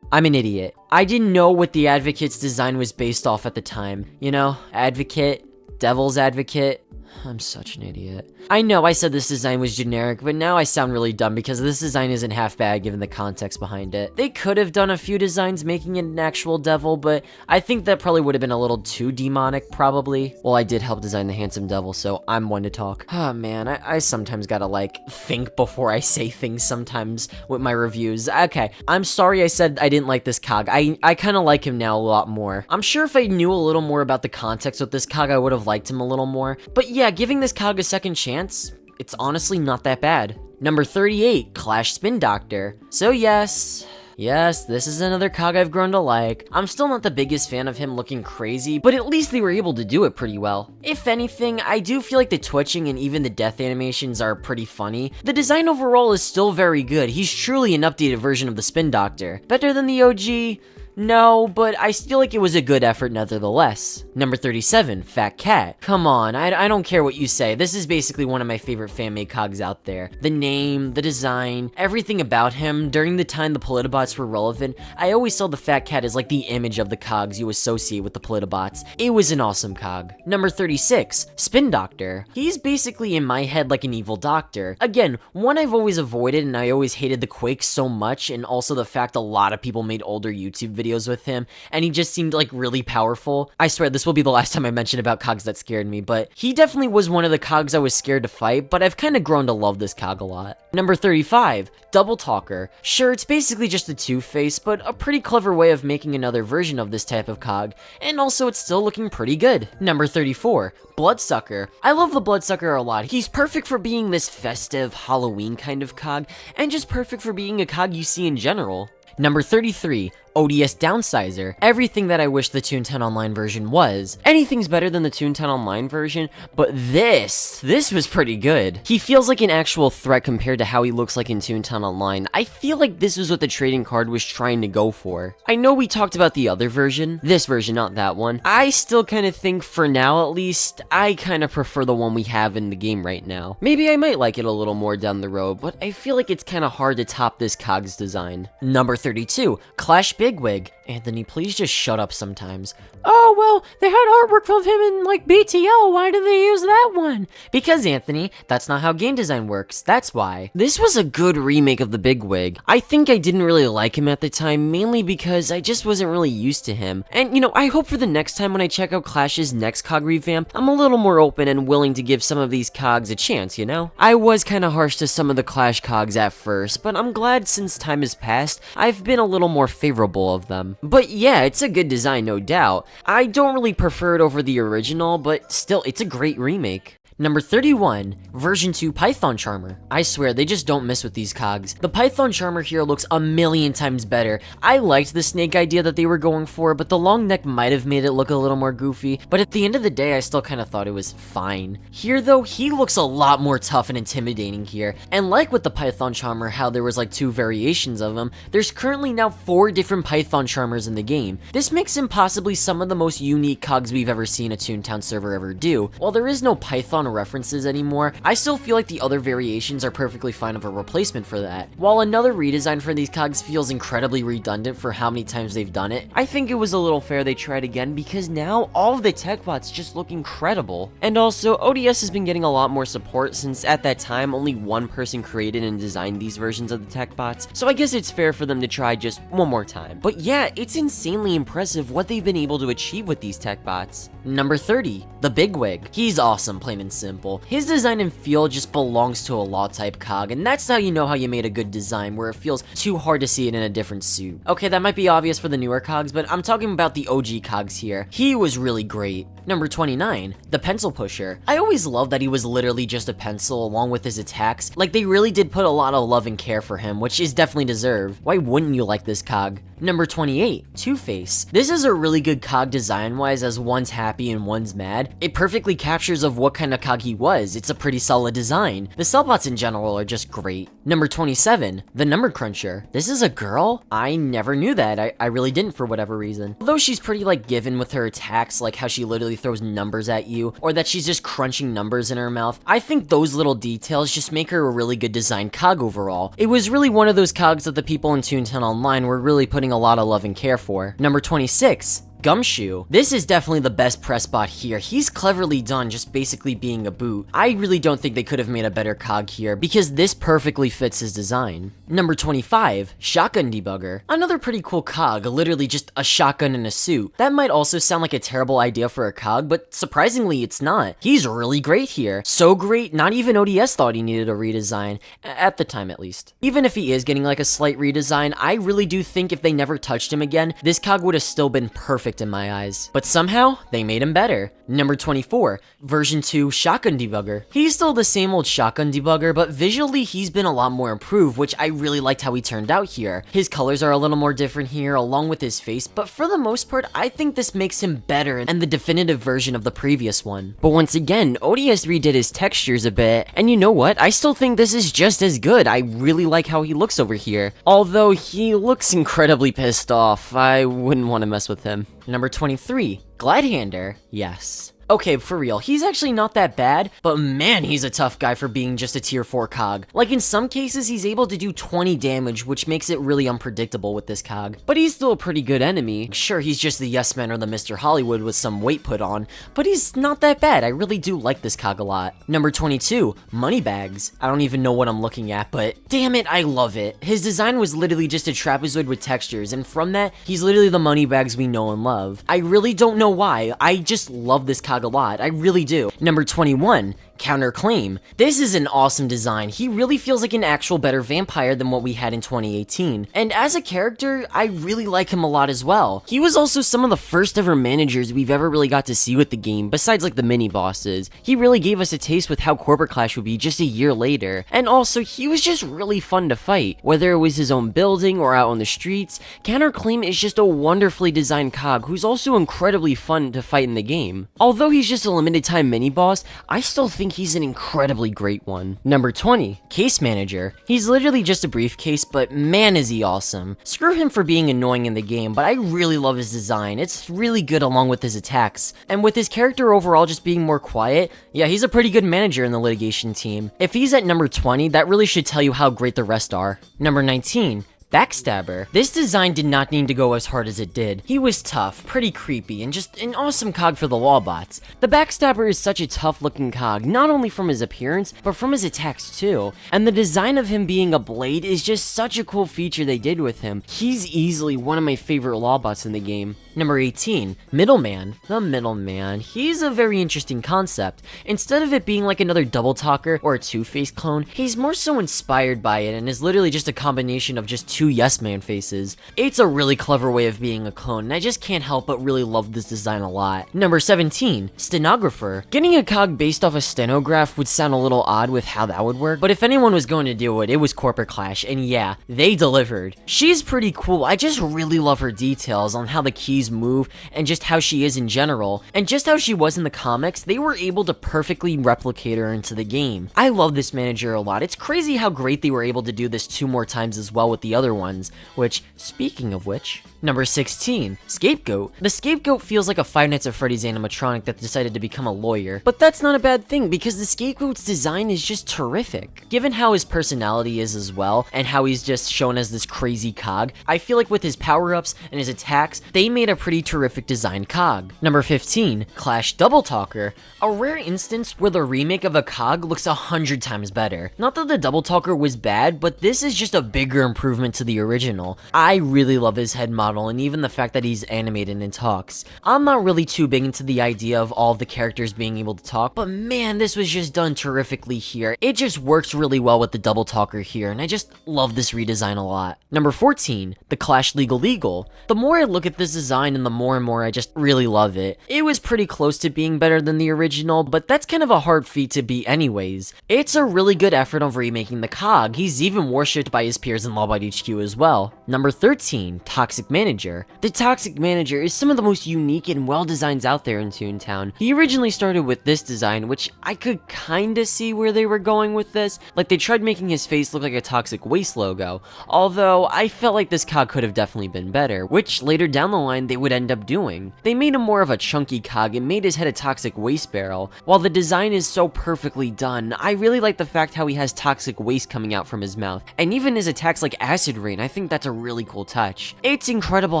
I'm an idiot. I didn't know what The Advocate's design was based off at the time. You know, Advocate, Devil's Advocate. I'm such an idiot. I know I said this design was generic, but now I sound really dumb because this design isn't half bad given the context behind it. They could have done a few designs making it an actual devil, but I think that probably would have been a little too demonic, probably. Well, I did help design the handsome devil, so I'm one to talk. Oh man, I sometimes gotta like think before I say things sometimes with my reviews. Okay, I'm sorry I said I didn't like this cog. I kind of like him now a lot more. I'm sure if I knew a little more about the context with this cog, I would have liked him a little more. But yeah, giving this cog a second chance, it's honestly not that bad. Number 38, Clash Spin Doctor. So yes, this is another cog I've grown to like. I'm still not the biggest fan of him looking crazy, but at least they were able to do it pretty well. If anything, I do feel like the twitching and even the death animations are pretty funny. The design overall is still very good. He's truly an updated version of the Spin Doctor. Better than the OG? No, but I feel like it was a good effort nevertheless. Number 37, Fat Cat. Come on, I don't care what you say. This is basically one of my favorite fan-made cogs out there. The name, the design, everything about him. During the time the Politobots were relevant, I always saw the Fat Cat as like the image of the cogs you associate with the Politobots. It was an awesome cog. Number 36, Spin Doctor. He's basically in my head like an evil doctor. Again, one I've always avoided, and I always hated the Quake so much, and also the fact a lot of people made older YouTube videos with him, and he just seemed like really powerful. I swear this will be the last time I mention about cogs that scared me, but he definitely was one of the cogs I was scared to fight, but I've kind of grown to love this cog a lot. Number 35, Double Talker. Sure, it's basically just a two-face, but a pretty clever way of making another version of this type of cog, and also it's still looking pretty good. Number 34, Bloodsucker. I love the Bloodsucker a lot. He's perfect for being this festive Halloween kind of cog, and just perfect for being a cog you see in general. Number 33, ODS Downsizer. Everything that I wish the Toontown Online version was. Anything's better than the Toontown Online version, but this was pretty good. He feels like an actual threat compared to how he looks like in Toontown Online. I feel like this was what the trading card was trying to go for. I know we talked about the other version, this version, not that one. I still kind of think, for now at least, I kind of prefer the one we have in the game right now. Maybe I might like it a little more down the road, but I feel like it's kind of hard to top this Cogs design. Number 32, Clash Bigwig. Anthony, please just shut up sometimes. Oh, well, they had artwork of him in, like, BTL. Why did they use that one? Because, Anthony, that's not how game design works. That's why. This was a good remake of the Bigwig. I think I didn't really like him at the time, mainly because I just wasn't really used to him. And, you know, I hope for the next time when I check out Clash's next Cog revamp, I'm a little more open and willing to give some of these Cogs a chance, you know? I was kind of harsh to some of the Clash Cogs at first, but I'm glad since time has passed, I've been a little more favorable of them. But yeah, it's a good design, no doubt. I don't really prefer it over the original, but still, it's a great remake. Number 31, version 2 Python Charmer. I swear, they just don't miss with these Cogs. The Python Charmer here looks a million times better. I liked the snake idea that they were going for, but the long neck might have made it look a little more goofy, but at the end of the day, I still kind of thought it was fine. Here though, he looks a lot more tough and intimidating here, and like with the Python Charmer, how there was like 2 variations of him, there's currently now 4 different Python Charmers in the game. This makes him possibly some of the most unique Cogs we've ever seen a Toontown server ever do. While there is no Python references anymore, I still feel like the other variations are perfectly fine of a replacement for that. While another redesign for these Cogs feels incredibly redundant for how many times they've done it, I think it was a little fair they tried again because now all of the tech bots just look incredible. And also, ODS has been getting a lot more support since at that time only one person created and designed these versions of the tech bots, so I guess it's fair for them to try just one more time. But yeah, it's insanely impressive what they've been able to achieve with these tech bots. Number 30, the Bigwig. He's awesome, plain and simple. His design and feel just belongs to a law type Cog, and that's how you know how you made a good design, where it feels too hard to see it in a different suit. Okay, that might be obvious for the newer Cogs, but I'm talking about the OG Cogs here. He was really great. Number 29, the Pencil Pusher. I always loved that he was literally just a pencil along with his attacks. Like, they really did put a lot of love and care for him, which is definitely deserved. Why wouldn't you like this Cog? Number 28, Two-Face. This is a really good Cog design-wise, as one's happy and one's mad. It perfectly captures of what kind of Cog he was. It's a pretty solid design. The Cellbots in general are just great. Number 27, the Number Cruncher. This is a girl? I never knew that. I really didn't for whatever reason. Although she's pretty like given with her attacks, like how she literally throws numbers at you, or that she's just crunching numbers in her mouth, I think those little details just make her a really good design Cog overall. It was really one of those Cogs that the people in Toontown Online were really putting a lot of love and care for. Number 26, Gumshoe. This is definitely the best press bot here. He's cleverly done, just basically being a boot. I really don't think they could have made a better Cog here, because this perfectly fits his design. Number 25, Shotgun Debugger. Another pretty cool Cog, literally just a shotgun in a suit. That might also sound like a terrible idea for a Cog, but surprisingly it's not. He's really great here. So great, not even ODS thought he needed a redesign, at the time at least. Even if he is getting like a slight redesign, I really do think if they never touched him again, this Cog would have still been perfect in my eyes. But somehow, they made him better. Number 24, version 2 Shotgun Debugger. He's still the same old Shotgun Debugger, but visually he's been a lot more improved, which I really liked how he turned out here. His colors are a little more different here, along with his face, but for the most part, I think this makes him better and the definitive version of the previous one. But once again, ODS redid his textures a bit, and you know what? I still think this is just as good. I really like how he looks over here. Although he looks incredibly pissed off, I wouldn't want to mess with him. Number 23, Glidehander. Yes. Okay, for real, he's actually not that bad, but man, he's a tough guy for being just a tier 4 Cog. Like, in some cases, he's able to do 20 damage, which makes it really unpredictable with this Cog. But he's still a pretty good enemy. Sure, he's just the Yes Man or the Mr. Hollywood with some weight put on, but he's not that bad. I really do like this Cog a lot. Number 22, Moneybags. I don't even know what I'm looking at, but damn it, I love it. His design was literally just a trapezoid with textures, and from that, he's literally the Moneybags we know and love. I really don't know why. I just love this Cog a lot. I really do. Number 21, Counterclaim. This is an awesome design. He really feels like an actual better vampire than what we had in 2018. And as a character, I really like him a lot as well. He was also some of the first ever managers we've ever really got to see with the game, besides like the mini bosses. He really gave us a taste with how Corporate Clash would be just a year later. And also, he was just really fun to fight. Whether it was his own building or out on the streets, Counterclaim is just a wonderfully designed cog who's also incredibly fun to fight in the game. Although he's just a limited time mini boss, I still think he's an incredibly great one. Number 20, Case Manager. He's literally just a briefcase, but man is he awesome. Screw him for being annoying in the game, but I really love his design. It's really good along with his attacks. And with his character overall just being more quiet, yeah, he's a pretty good manager in the litigation team. If he's at number 20, that really should tell you how great the rest are. Number 19, Backstabber. This design did not need to go as hard as it did. He was tough, pretty creepy, and just an awesome cog for the wallbots. The Backstabber is such a tough looking cog, not only from his appearance, but from his attacks too. And the design of him being a blade is just such a cool feature they did with him. He's easily one of my favorite wallbots in the game. Number 18, Middleman. The Middleman. He's a very interesting concept. Instead of it being like another Double Talker or a Two-Face clone, he's more so inspired by it and is literally just a combination of just two Yes Man faces. It's a really clever way of being a clone, and I just can't help but really love this design a lot. Number 17, Stenographer. Getting a cog based off a stenograph would sound a little odd with how that would work, but if anyone was going to do it, it was Corporate Clash, and yeah, they delivered. She's pretty cool. I just really love her details on how the keys move and just how she is in general, and just how she was in the comics. They were able to perfectly replicate her into the game. I love this manager a lot. It's crazy how great they were able to do this 2 more times as well with the other ones, which, speaking of which, number 16, Scapegoat. The Scapegoat feels like a Five Nights at Freddy's animatronic that decided to become a lawyer, but that's not a bad thing because the Scapegoat's design is just terrific. Given how his personality is as well, and how he's just shown as this crazy cog, I feel like with his power-ups and his attacks, they made a pretty terrific designed cog. Number 15, Clash Double Talker. A rare instance where the remake of a cog looks 100 times better. Not that the Double Talker was bad, but this is just a bigger improvement to the original. I really love his head model and even the fact that he's animated and talks. I'm not really too big into the idea of all of the characters being able to talk, but man, this was just done terrifically here. It just works really well with the Double Talker here, and I just love this redesign a lot. Number 14, the Clash Legal. The more I look at this design and the more and more I just really love it. It was pretty close to being better than the original, but that's kind of a hard feat to beat anyways. It's a really good effort of remaking the cog. He's even worshipped by his peers in Lawbite HQ as well. Number 13, Toxic Manager. The Toxic Manager is some of the most unique and well designs out there in Toontown. He originally started with this design, which I could kinda see where they were going with this. Like, they tried making his face look like a Toxic Waste logo, although I felt like this cog could have definitely been better, which later down the line they would end up doing. They made him more of a chunky cog and made his head a Toxic Waste barrel. While the design is so perfectly done, I really like the fact how he has toxic waste coming out from his mouth, and even his attacks like Acid Rain. I think that's a really cool touch. It's incredible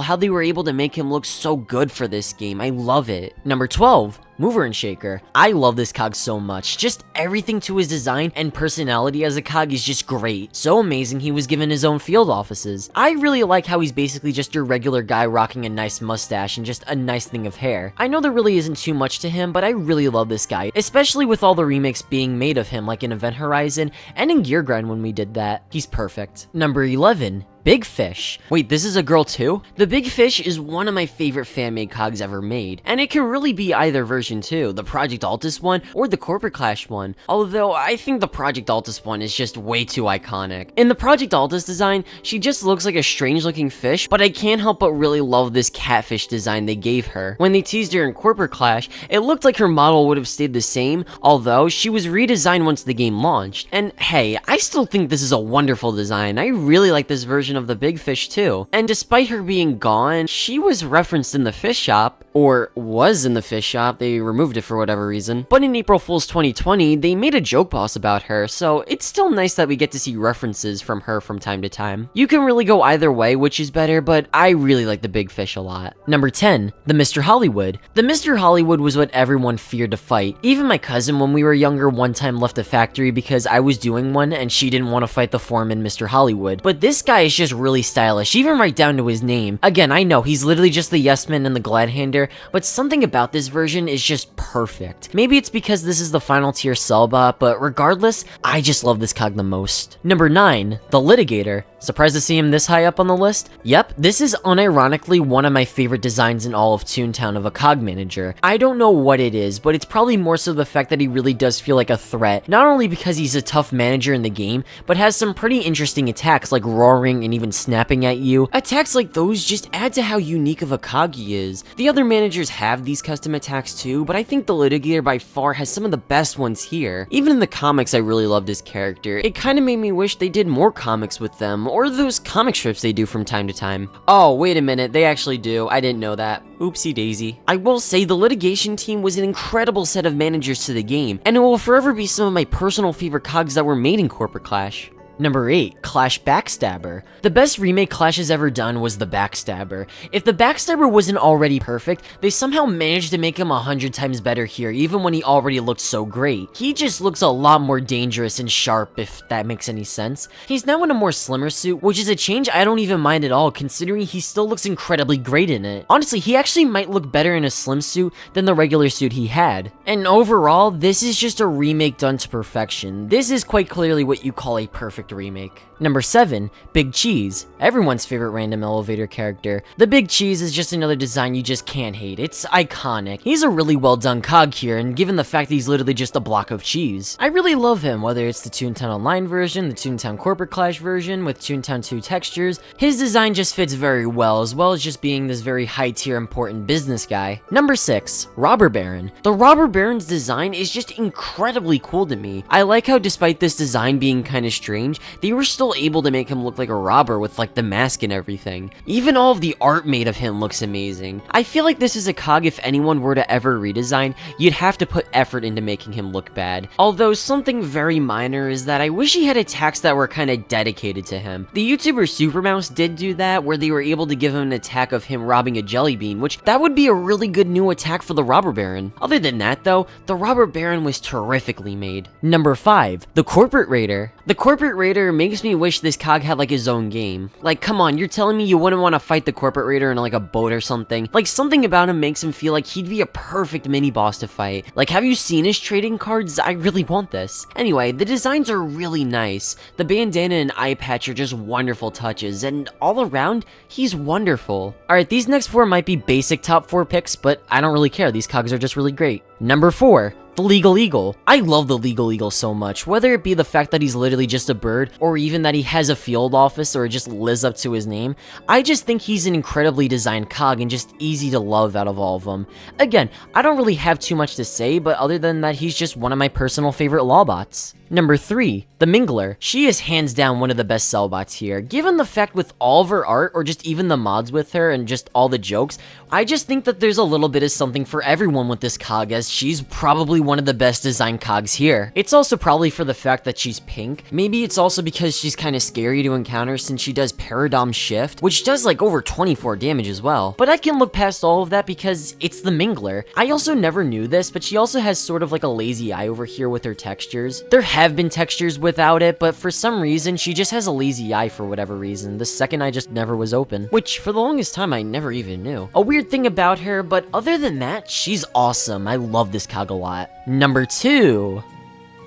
how they were able to make him look so good for this game. I love it. Number 12, Mover and Shaker. I love this cog so much. Just everything to his design and personality as a cog is just great. So amazing he was given his own field offices. I really like how he's basically just your regular guy rocking a nice mustache and just a nice thing of hair. I know there really isn't too much to him, but I really love this guy, especially with all the remakes being made of him, like in Event Horizon and in Gear Grind when we did that. He's perfect. Number 11, Big Fish. Wait, this is a girl too? The Big Fish is one of my favorite fan-made cogs ever made, and it can really be either version too, the Project Altus one or the Corporate Clash one, although I think the Project Altus one is just way too iconic. In the Project Altus design, she just looks like a strange looking fish, but I can't help but really love this catfish design they gave her. When they teased her in Corporate Clash, it looked like her model would have stayed the same, although she was redesigned once the game launched. And hey, I still think this is a wonderful design. I really like this version of the Big Fish too. And despite her being gone, she was referenced in the fish shop, or was in the fish shop. They removed it for whatever reason. But in April Fool's 2020, they made a joke boss about her, so it's still nice that we get to see references from her from time to time. You can really go either way, which is better, but I really like the Big Fish a lot. Number 10, the Mr. Hollywood. The Mr. Hollywood was what everyone feared to fight. Even my cousin when we were younger one time left the factory because I was doing one and she didn't want to fight the foreman Mr. Hollywood. But this guy is just really stylish, even right down to his name. Again, I know he's literally just the yes man and the glad hander, here, but something about this version is just perfect. Maybe it's because this is the final tier Cellbot, but regardless, I just love this cog the most. Number 9, the Litigator. Surprised to see him this high up on the list? Yep, this is unironically one of my favorite designs in all of Toontown of a cog manager. I don't know what it is, but it's probably more so the fact that he really does feel like a threat, not only because he's a tough manager in the game, but has some pretty interesting attacks like roaring and even snapping at you. Attacks like those just add to how unique of a cog he is. The other managers have these custom attacks too, but I think the Litigator by far has some of the best ones here. Even in the comics, I really love this character. It kind of made me wish they did more comics with them, or those comic strips they do from time to time. Oh, wait a minute, they actually do. I didn't know that. Oopsie daisy. I will say the litigation team was an incredible set of managers to the game, and it will forever be some of my personal favorite cogs that were made in Corporate Clash. Number 8, Clash Backstabber. The best remake Clash has ever done was the Backstabber. If the Backstabber wasn't already perfect, they somehow managed to make him 100 times better here, even when he already looked so great. He just looks a lot more dangerous and sharp, if that makes any sense. He's now in a more slimmer suit, which is a change I don't even mind at all, considering he still looks incredibly great in it. Honestly, he actually might look better in a slim suit than the regular suit he had. And overall, this is just a remake done to perfection. This is quite clearly what you call a perfect remake. Number 7, Big Cheese. Everyone's favorite random elevator character. The Big Cheese is just another design you just can't hate. It's iconic. He's a really well done cog here, and given the fact that he's literally just a block of cheese. I really love him, whether it's the Toontown Online version, the Toontown Corporate Clash version with Toontown 2 textures. His design just fits very well as just being this very high tier important business guy. Number 6, Robber Baron. The Robber Baron's design is just incredibly cool to me. I like how despite this design being kind of strange, they were still able to make him look like a robber with like the mask and everything. Even all of the art made of him looks amazing. I feel like this is a cog if anyone were to ever redesign, you'd have to put effort into making him look bad. Although something very minor is that I wish he had attacks that were kind of dedicated to him. The YouTuber Supermouse did do that, where they were able to give him an attack of him robbing a jelly bean, which that would be a really good new attack for the Robber Baron. Other than that though, the Robber Baron was terrifically made. Number 5, the Corporate Raider. The Corporate Raider makes me wish this cog had like his own game. Like, come on, you're telling me you wouldn't want to fight the Corporate Raider in like a boat or something? Like, something about him makes him feel like he'd be a perfect mini boss to fight. Like, have you seen his trading cards? I really want this. Anyway, the designs are really nice. The bandana and eye patch are just wonderful touches, and all around, he's wonderful. Alright, these next 4 might be basic top 4 picks, but I don't really care. These cogs are just really great. Number 4, the Legal Eagle. I love the Legal Eagle so much, whether it be the fact that he's literally just a bird, or even that he has a field office or just lives up to his name. I just think he's an incredibly designed cog and just easy to love out of all of them. Again, I don't really have too much to say, but other than that, he's just one of my personal favorite lawbots. Number 3, the Mingler. She is hands down one of the best Cellbots here. Given the fact with all of her art, or just even the mods with her and just all the jokes, I just think that there's a little bit of something for everyone with this cog, as she's probably one of the best designed cogs here. It's also probably for the fact that she's pink. Maybe it's also because she's kind of scary to encounter since she does Paradom Shift, which does like over 24 damage as well. But I can look past all of that because it's the Mingler. I also never knew this, but she also has sort of like a lazy eye over here with her textures. There have been textures without it, but for some reason, she just has a lazy eye for whatever reason. The second eye just never was open, which for the longest time, I never even knew. A weird thing about her, but other than that, she's awesome. I love this cog a lot. Number 2,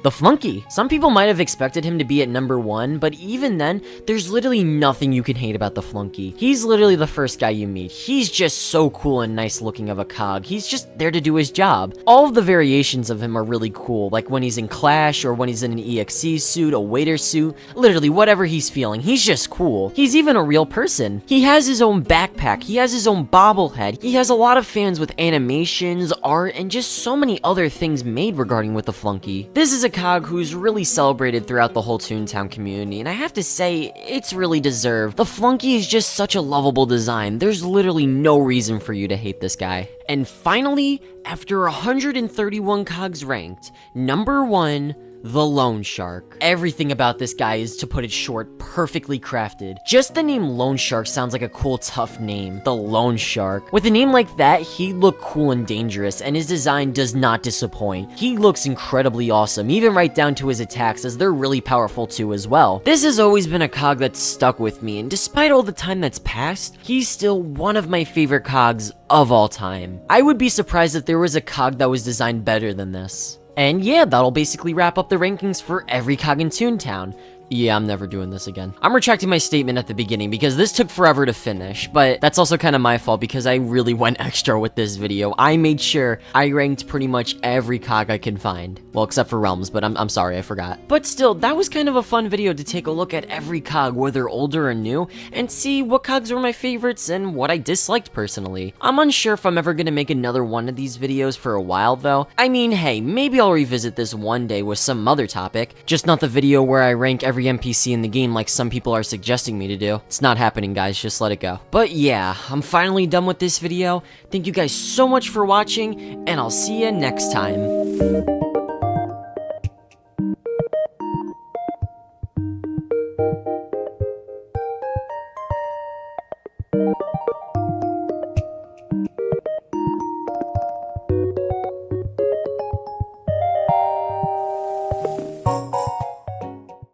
the Flunky. Some people might have expected him to be at number 1, but even then, there's literally nothing you can hate about the Flunky. He's literally the first guy you meet. He's just so cool and nice looking of a cog. He's just there to do his job. All of the variations of him are really cool, like when he's in Clash, or when he's in an EXE suit, a waiter suit, literally whatever he's feeling. He's just cool. He's even a real person. He has his own backpack. He has his own bobblehead. He has a lot of fans with animations, art, and just so many other things made regarding with the Flunky. This is a cog who's really celebrated throughout the whole Toontown community, and I have to say, it's really deserved. The Flunky is just such a lovable design. There's literally no reason for you to hate this guy. And finally, after 131 cogs ranked, number 1, the Loan Shark. Everything about this guy is, to put it short, perfectly crafted. Just the name Loan Shark sounds like a cool, tough name. The Loan Shark. With a name like that, he'd look cool and dangerous, and his design does not disappoint. He looks incredibly awesome, even right down to his attacks, as they're really powerful too as well. This has always been a cog that's stuck with me, and despite all the time that's passed, he's still one of my favorite cogs of all time. I would be surprised if there was a cog that was designed better than this. And yeah, that'll basically wrap up the rankings for every cog in Toontown. Yeah, I'm never doing this again. I'm retracting my statement at the beginning because this took forever to finish, but that's also kind of my fault because I really went extra with this video. I made sure I ranked pretty much every cog I can find. Well, except for Realms, but I'm sorry, I forgot. But still, that was kind of a fun video to take a look at every cog, whether older or new, and see what cogs were my favorites and what I disliked personally. I'm unsure if I'm ever gonna make another one of these videos for a while though. I mean, hey, maybe I'll revisit this one day with some other topic, just not the video where I rank every NPC in the game like some people are suggesting me to do. It's not happening, guys, just let it go. But yeah, I'm finally done with this video. Thank you guys so much for watching, and I'll see you next time.